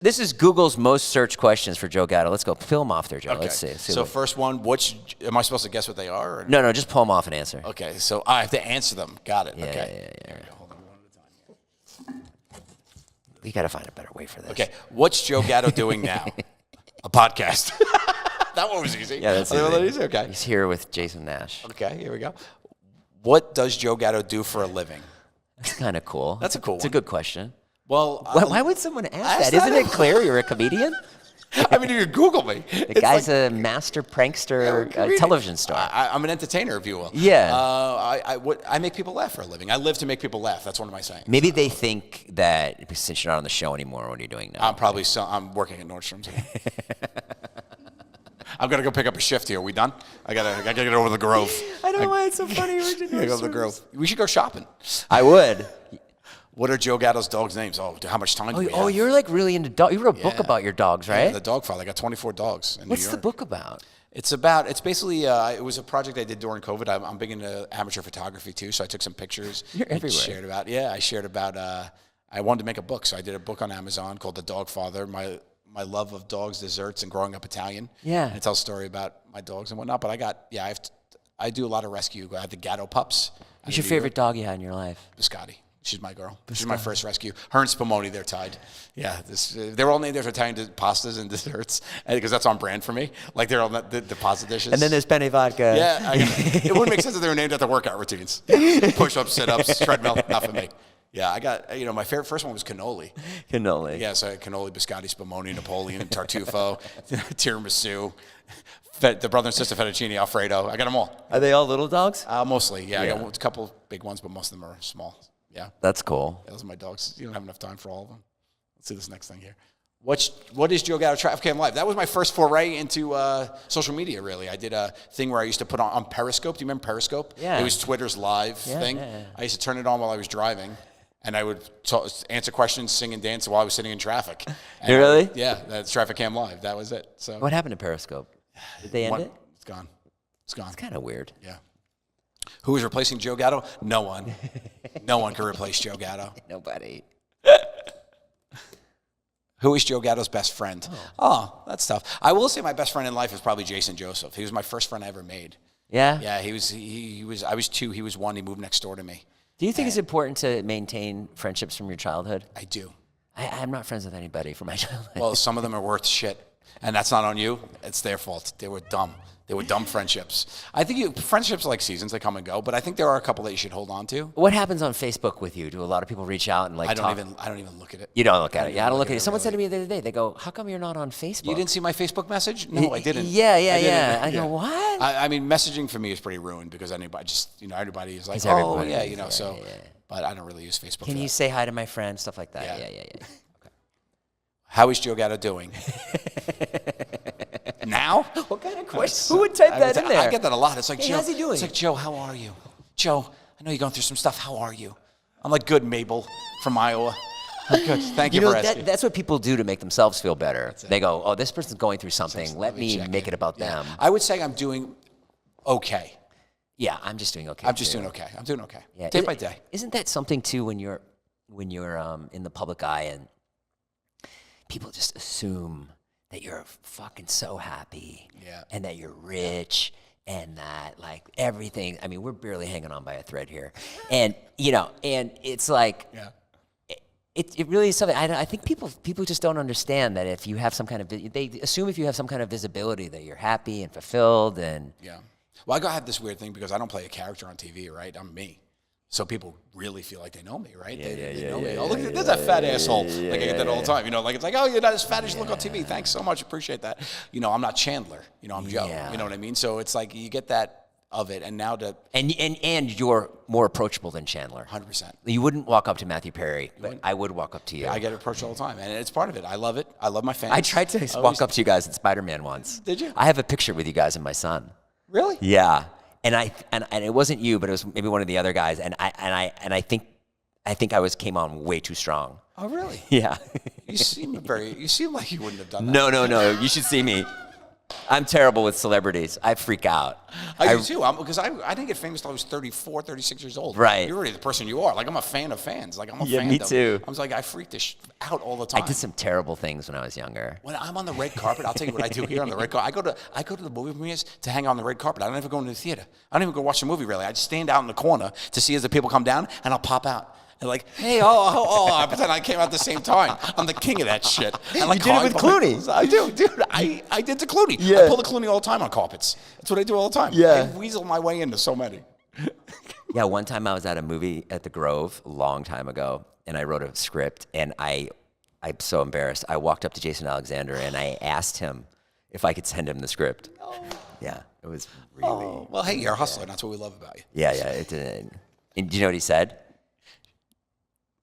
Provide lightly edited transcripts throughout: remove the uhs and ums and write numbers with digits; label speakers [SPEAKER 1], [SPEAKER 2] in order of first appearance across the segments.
[SPEAKER 1] This is Google's most searched questions for Joe Gatto. Let's go. Film off there, Joe.
[SPEAKER 2] Okay.
[SPEAKER 1] Let's see.
[SPEAKER 2] So first one, am I supposed to guess what they are? Or?
[SPEAKER 1] No, just pull them off and answer.
[SPEAKER 2] Okay, so I have to answer them. Got it.
[SPEAKER 1] Yeah,
[SPEAKER 2] okay.
[SPEAKER 1] yeah.
[SPEAKER 2] Hold on one at a time here.
[SPEAKER 1] We got to find a better way for this.
[SPEAKER 2] Okay, what's Joe Gatto doing now? A podcast. That one was easy.
[SPEAKER 1] Yeah, that's
[SPEAKER 2] easy. Okay.
[SPEAKER 1] He's here with Jason Nash.
[SPEAKER 2] Okay, here we go. What does Joe Gatto do for a living?
[SPEAKER 1] That's kind of cool.
[SPEAKER 2] That's a cool one.
[SPEAKER 1] It's a good question.
[SPEAKER 2] Well,
[SPEAKER 1] Why would someone ask that? Isn't it clear you're a comedian?
[SPEAKER 2] I mean, you can Google me.
[SPEAKER 1] The guy's a master prankster, television star.
[SPEAKER 2] I'm an entertainer, if you will.
[SPEAKER 1] Yeah.
[SPEAKER 2] I make people laugh for a living. I live to make people laugh. That's one of my sayings.
[SPEAKER 1] Maybe they think that since you're not on the show anymore, what are you doing now?
[SPEAKER 2] I'm working at Nordstrom's. I'm gonna go pick up a shift here. Are we done? I gotta get over to the Grove.
[SPEAKER 1] I don't know why it's so funny.
[SPEAKER 2] I gotta go to the Grove. We should go shopping.
[SPEAKER 1] I would.
[SPEAKER 2] What are Joe Gatto's dogs' names? Oh, how much time do we have?
[SPEAKER 1] Oh, you're like really into dogs. You wrote a book about your dogs, right?
[SPEAKER 2] Yeah, the dog file. I got 24 dogs in New York.
[SPEAKER 1] What's the book about?
[SPEAKER 2] It's basically, it was a project I did during COVID. I'm big into amateur photography too, so I took some pictures.
[SPEAKER 1] You're everywhere.
[SPEAKER 2] I shared about, I wanted to make a book, so I did a book on Amazon called The Dog Father, my love of dogs, desserts, and growing up Italian.
[SPEAKER 1] Yeah.
[SPEAKER 2] And it tells a story about my dogs and whatnot, but I do a lot of rescue. I have the Gatto pups.
[SPEAKER 1] What's your favorite dog you had in your life?
[SPEAKER 2] Biscotti. She's my girl. She's my first rescue. Her and Spumoni, they're tied. Yeah, they're all named after Italian pastas and desserts because that's on brand for me. Like they're all the deposit dishes.
[SPEAKER 1] And then there's Penne Vodka.
[SPEAKER 2] Yeah, it wouldn't make sense if they were named after workout routines. Push-ups, sit-ups, treadmill, not for me. Yeah, I got, my favorite first one was cannoli.
[SPEAKER 1] Cannoli.
[SPEAKER 2] Yeah, so I had cannoli, biscotti, spumoni, Napoleon, tartufo, tiramisu, the brother and sister fettuccine, Alfredo. I got them all.
[SPEAKER 1] Are they all little dogs?
[SPEAKER 2] Mostly, yeah. I got a couple big ones, but most of them are small. Yeah.
[SPEAKER 1] That's cool.
[SPEAKER 2] Those are my dogs. You don't have enough time for all of them. Let's see this next thing here. What is Joe Gatto Traffic Cam Live? That was my first foray into social media, really. I did a thing where I used to put on Periscope. Do you remember Periscope?
[SPEAKER 1] Yeah.
[SPEAKER 2] It was Twitter's live thing. Yeah. I used to turn it on while I was driving, and I would answer questions, sing and dance while I was sitting in traffic. And
[SPEAKER 1] really?
[SPEAKER 2] Yeah, that's Traffic Cam Live. That was it. So
[SPEAKER 1] what happened to Periscope? Did they end it?
[SPEAKER 2] It's gone. It's gone.
[SPEAKER 1] It's kind of weird.
[SPEAKER 2] Yeah. Who is replacing Joe Gatto? No one. No one can replace Joe Gatto.
[SPEAKER 1] Nobody.
[SPEAKER 2] Who is Joe Gatto's best friend? Oh, that's tough. I will say my best friend in life is probably Jason Joseph. He was my first friend I ever made.
[SPEAKER 1] Yeah?
[SPEAKER 2] Yeah, he was. I was 2, he was 1. He moved next door to me.
[SPEAKER 1] Do you think it's important to maintain friendships from your childhood?
[SPEAKER 2] I do.
[SPEAKER 1] I'm not friends with anybody from my childhood.
[SPEAKER 2] Well, some of them are worth shit. And that's not on you. It's their fault. They were dumb. They were dumb friendships. I think friendships are like seasons. They come and go. But I think there are a couple that you should hold on to.
[SPEAKER 1] What happens on Facebook with you? Do a lot of people reach out and
[SPEAKER 2] I don't even look at it.
[SPEAKER 1] You don't look at it. Yeah, I don't look at it. Someone said to me the other day, they go, "How come you're not on Facebook?"
[SPEAKER 2] You didn't see my Facebook message? No, I didn't.
[SPEAKER 1] Yeah. I go, what?
[SPEAKER 2] I mean, messaging for me is pretty ruined because everybody is like, so. But I don't really use Facebook.
[SPEAKER 1] Can you say hi to my friend? Stuff like that. Yeah. Okay.
[SPEAKER 2] How is Joe Gatto doing? Now?
[SPEAKER 1] What kind of question? Who would type that in there?
[SPEAKER 2] I get that a lot. It's like,
[SPEAKER 1] hey,
[SPEAKER 2] Joe,
[SPEAKER 1] how's he doing?
[SPEAKER 2] It's like, Joe, how are you? Joe, I know you're going through some stuff. How are you? I'm like, good, Mabel from Iowa. I'm good. Thank you for asking.
[SPEAKER 1] That's what people do to make themselves feel better. They go, oh, this person's going through something. Let me make it about them.
[SPEAKER 2] I would say I'm doing okay.
[SPEAKER 1] Yeah, I'm just doing okay.
[SPEAKER 2] I'm doing okay. I'm doing okay.
[SPEAKER 1] Yeah.
[SPEAKER 2] Day by day.
[SPEAKER 1] Isn't that something too when you're in the public eye and people just assume that you're fucking so happy, and that you're rich, and that like everything. I mean, we're barely hanging on by a thread here, and and it's like, it really is something. I think people just don't understand that if you have some kind of, they assume if you have some kind of visibility that you're happy and fulfilled, and
[SPEAKER 2] Well, I have this weird thing because I don't play a character on TV, right? I'm me. So people really feel like they know me, right? They know me. Oh, look, there's that fat asshole. I get that all the time. It's like, oh, you're not as fat as you look on TV. Thanks so much. Appreciate that. I'm not Chandler. I'm Joe. You know what I mean? So it's like you get that of it. And now
[SPEAKER 1] and you're more approachable than Chandler.
[SPEAKER 2] 100%.
[SPEAKER 1] You wouldn't walk up to Matthew Perry, but I would walk up to you.
[SPEAKER 2] I get approached all the time, and it's part of it. I love it. I love my fans.
[SPEAKER 1] I tried to walk up to you guys at Spider-Man once.
[SPEAKER 2] Did you?
[SPEAKER 1] I have a picture with you guys and my son.
[SPEAKER 2] Really?
[SPEAKER 1] Yeah. And it wasn't you, but it was maybe one of the other guys. And I think I came on way too strong.
[SPEAKER 2] Oh, really?
[SPEAKER 1] Yeah.
[SPEAKER 2] You seem like you wouldn't have done that.
[SPEAKER 1] No. You should see me. I'm terrible with celebrities. I freak out.
[SPEAKER 2] I do too. Because I didn't get famous till I was 34, 36 years old.
[SPEAKER 1] Right.
[SPEAKER 2] You're already the person you are. Like, I'm a fan of fans. Like, I'm a fan
[SPEAKER 1] me
[SPEAKER 2] of
[SPEAKER 1] too.
[SPEAKER 2] I was like, I freak this out all the time.
[SPEAKER 1] I did some terrible things when I was younger.
[SPEAKER 2] When I'm on the red carpet, I'll tell you what I do here on the red carpet. I go to the movie premieres to hang out on the red carpet. I don't ever go into the theater. I don't even go watch the movie, really. I just stand out in the corner to see as the people come down, and I'll pop out. And like, hey, I pretend I came out at the same time. I'm the king of that shit. And like,
[SPEAKER 1] you did it with Clooney.
[SPEAKER 2] I do, dude. I did the Clooney.
[SPEAKER 1] Yeah.
[SPEAKER 2] I pull the Clooney all the time on carpets. That's what I do all the time.
[SPEAKER 1] Yeah.
[SPEAKER 2] I weasel my way into so many.
[SPEAKER 1] Yeah, one time I was at a movie at the Grove a long time ago, and I wrote a script, and I'm so embarrassed. I walked up to Jason Alexander, and I asked him if I could send him the script. Oh. Yeah, it was really...
[SPEAKER 2] Oh, well, hey, you're a hustler. That's what we love about you.
[SPEAKER 1] Yeah, it didn't. And do you know what he said?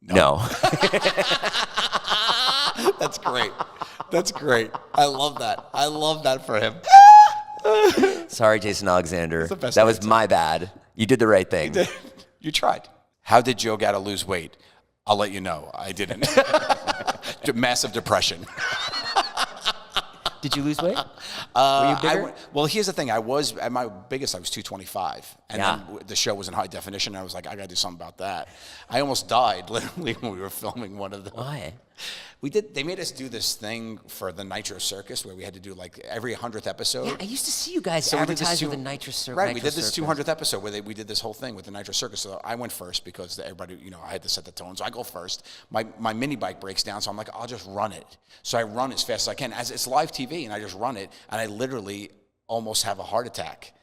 [SPEAKER 1] No.
[SPEAKER 2] That's great. That's great. I love that. I love that for him.
[SPEAKER 1] Sorry, Jason Alexander.
[SPEAKER 2] The best
[SPEAKER 1] That was
[SPEAKER 2] answer.
[SPEAKER 1] my bad. You did the right thing.
[SPEAKER 2] You tried. How did Joe Gatto lose weight? I'll let you know. I didn't. Massive depression.
[SPEAKER 1] Did you lose weight? Were you bigger?
[SPEAKER 2] Well, here's the thing. I was at my biggest. I was 225, and
[SPEAKER 1] Yeah.
[SPEAKER 2] then the show was in high definition. And I was like, I got to do something about that. I almost died literally when we were filming one of the.
[SPEAKER 1] Why?
[SPEAKER 2] They made us do this thing for the Nitro Circus where we had to do like every 100th episode.
[SPEAKER 1] Yeah, I used to see you guys
[SPEAKER 2] So we did this
[SPEAKER 1] advertise
[SPEAKER 2] two-
[SPEAKER 1] with the Nitro Circus.
[SPEAKER 2] Right, we did this 200th episode where we did this whole thing with the Nitro Circus. So I went first because everybody, I had to set the tone. So I go first. My mini bike breaks down, so I'm like, I'll just run it. So I run as fast as I can. As it's live TV, and I just run it, and I literally almost have a heart attack.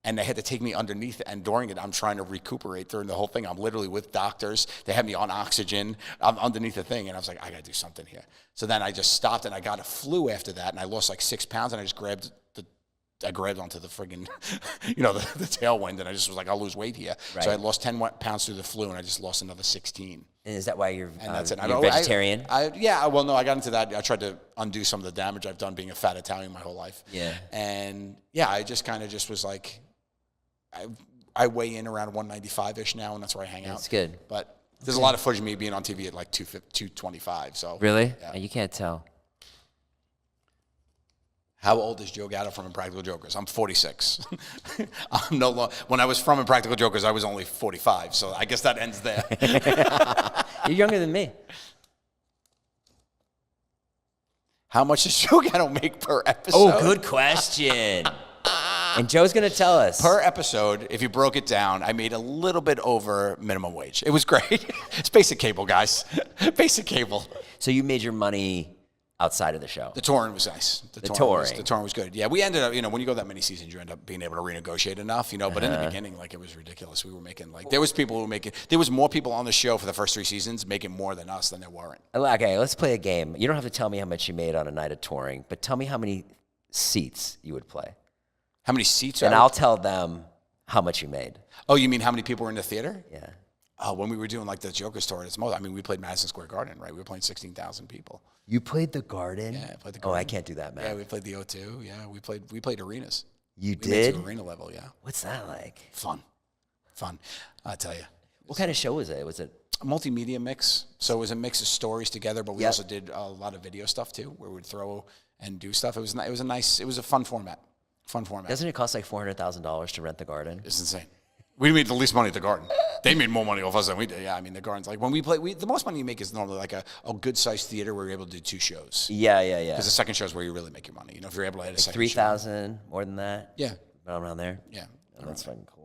[SPEAKER 2] And they had to take me underneath, and during it, I'm trying to recuperate during the whole thing. I'm literally with doctors. They have me on oxygen. I'm underneath the thing, and I was like, I got to do something here. So then I just stopped, and I got a flu after that, and I lost like 6 pounds, and I just grabbed onto the friggin', the tailwind, and I just was like, I'll lose weight here.
[SPEAKER 1] Right.
[SPEAKER 2] So I lost 10 pounds through the flu, and I just lost another 16.
[SPEAKER 1] And is that why you're,
[SPEAKER 2] And that's it.
[SPEAKER 1] you're vegetarian?
[SPEAKER 2] Well, no, I got into that. I tried to undo some of the damage I've done being a fat Italian my whole life.
[SPEAKER 1] Yeah.
[SPEAKER 2] And yeah, I just kind of just was like, I weigh in around 195-ish now, and that's where I hang out.
[SPEAKER 1] That's good.
[SPEAKER 2] But there's a lot of footage of me being on TV at like 225. So
[SPEAKER 1] Really?
[SPEAKER 2] Yeah.
[SPEAKER 1] You can't tell.
[SPEAKER 2] How old is Joe Gatto from Impractical Jokers? I'm 46. I'm no longer. When I was from Impractical Jokers, I was only 45. So I guess that ends there.
[SPEAKER 1] You're younger than me.
[SPEAKER 2] How much does Joe Gatto make per episode?
[SPEAKER 1] Oh, good question. And Joe's going to tell us.
[SPEAKER 2] Per episode, if you broke it down, I made a little bit over minimum wage. It was great. It's basic cable, guys. Basic cable.
[SPEAKER 1] So you made your money outside of the show.
[SPEAKER 2] The touring was nice. The touring was good. Yeah, we ended up, when you go that many seasons, you end up being able to renegotiate enough, but in the beginning, like, it was ridiculous. We were making, like, there was more people on the show for the first 3 seasons making more than us than there weren't.
[SPEAKER 1] Okay, let's play a game. You don't have to tell me how much you made on a night of touring, but tell me how many seats you would play.
[SPEAKER 2] How many seats
[SPEAKER 1] And I'll tell them how much you made.
[SPEAKER 2] Oh, you mean how many people were in the theater?
[SPEAKER 1] Yeah.
[SPEAKER 2] Oh, when we were doing, like, the Joker's tour, we played Madison Square Garden, right? We were playing 16,000 people.
[SPEAKER 1] You played the Garden?
[SPEAKER 2] Yeah, I played the
[SPEAKER 1] Oh,
[SPEAKER 2] Garden.
[SPEAKER 1] I can't do that, man.
[SPEAKER 2] Yeah, we played the O2. Yeah, we played arenas.
[SPEAKER 1] You
[SPEAKER 2] We made
[SPEAKER 1] did?
[SPEAKER 2] to arena level, yeah.
[SPEAKER 1] What's that like?
[SPEAKER 2] Fun. I tell you.
[SPEAKER 1] What kind of show was it? Was it?
[SPEAKER 2] A multimedia mix. So it was a mix of stories together, but we also did a lot of video stuff too, where we'd throw and do stuff. It was a fun format.
[SPEAKER 1] Doesn't it cost like $400,000 to rent the Garden?
[SPEAKER 2] It's insane. We made the least money at the Garden. They made more money off us than we did. Yeah, I mean, the Garden's like, when we play, the most money you make is normally like a good-sized theater where you're able to do 2 shows.
[SPEAKER 1] Yeah.
[SPEAKER 2] Because the second show is where you really make your money. If you're able to hit a second
[SPEAKER 1] 3,000, more than that?
[SPEAKER 2] show. Yeah.
[SPEAKER 1] Around there?
[SPEAKER 2] Yeah.
[SPEAKER 1] Oh, that's fucking cool.